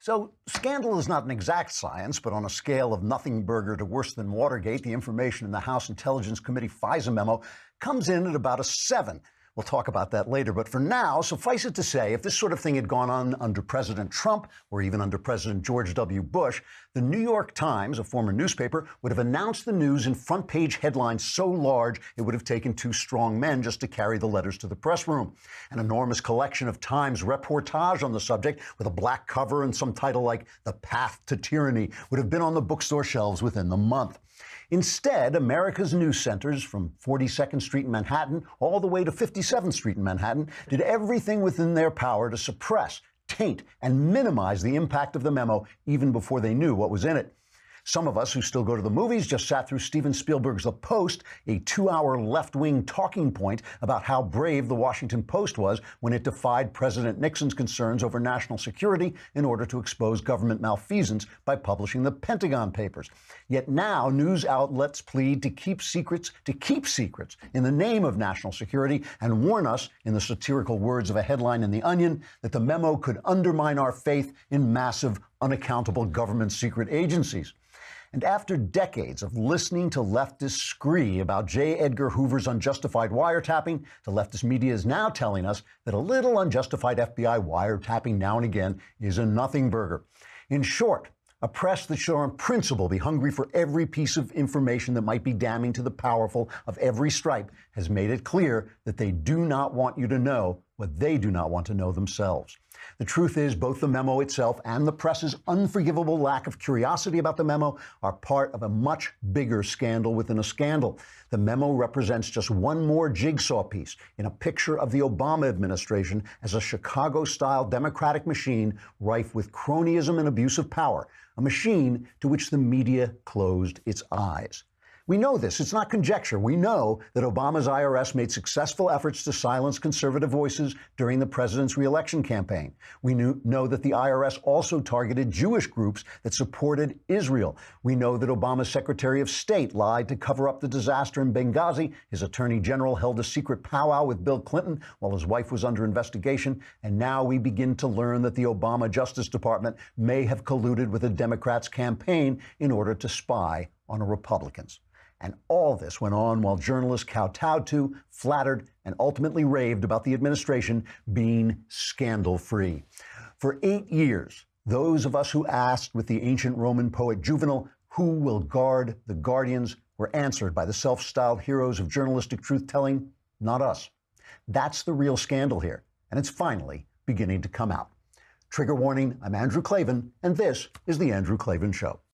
So, scandal is not an exact science, but on a scale of nothing burger to worse than Watergate, the information in the House Intelligence Committee FISA memo comes in at about a 7. We'll talk about that later. But for now, suffice it to say, if this sort of thing had gone on under President Trump or even under President George W. Bush, the New York Times, a former newspaper, would have announced the news in front-page headlines so large it would have taken 2 strong men just to carry the letters to the press room. An enormous collection of Times reportage on the subject with a black cover and some title like The Path to Tyranny would have been on the bookstore shelves within the month. Instead, America's news centers, from 42nd Street in Manhattan all the way to 57th Street in Manhattan, did everything within their power to suppress, taint, and minimize the impact of the memo even before they knew what was in it. Some of us who still go to the movies just sat through Steven Spielberg's The Post, a 2-hour left-wing talking point about how brave the Washington Post was when it defied President Nixon's concerns over national security in order to expose government malfeasance by publishing the Pentagon Papers. Yet now news outlets plead to keep secrets in the name of national security and warn us, in the satirical words of a headline in The Onion, that the memo could undermine our faith in massive, unaccountable government secret agencies. And after decades of listening to leftists scree about J. Edgar Hoover's unjustified wiretapping, the leftist media is now telling us that a little unjustified FBI wiretapping now and again is a nothing burger. In short, a press that should on principle be hungry for every piece of information that might be damning to the powerful of every stripe has made it clear that they do not want you to know what they do not want to know themselves. The truth is, both the memo itself and the press's unforgivable lack of curiosity about the memo are part of a much bigger scandal within a scandal. The memo represents just one more jigsaw piece in a picture of the Obama administration as a Chicago-style Democratic machine rife with cronyism and abuse of power, a machine to which the media closed its eyes. We know this. It's not conjecture. We know that Obama's IRS made successful efforts to silence conservative voices during the president's reelection campaign. We know that the IRS also targeted Jewish groups that supported Israel. We know that Obama's Secretary of State lied to cover up the disaster in Benghazi. His Attorney General held a secret powwow with Bill Clinton while his wife was under investigation. And now we begin to learn that the Obama Justice Department may have colluded with the Democrats' campaign in order to spy on Republicans. And all this went on while journalists kowtowed to, flattered, and ultimately raved about the administration being scandal-free. For 8 years, those of us who asked with the ancient Roman poet Juvenal, "Who will guard the guardians?" were answered by the self-styled heroes of journalistic truth-telling, not us. That's the real scandal here, and it's finally beginning to come out. Trigger warning, I'm Andrew Klavan, and this is The Andrew Klavan Show.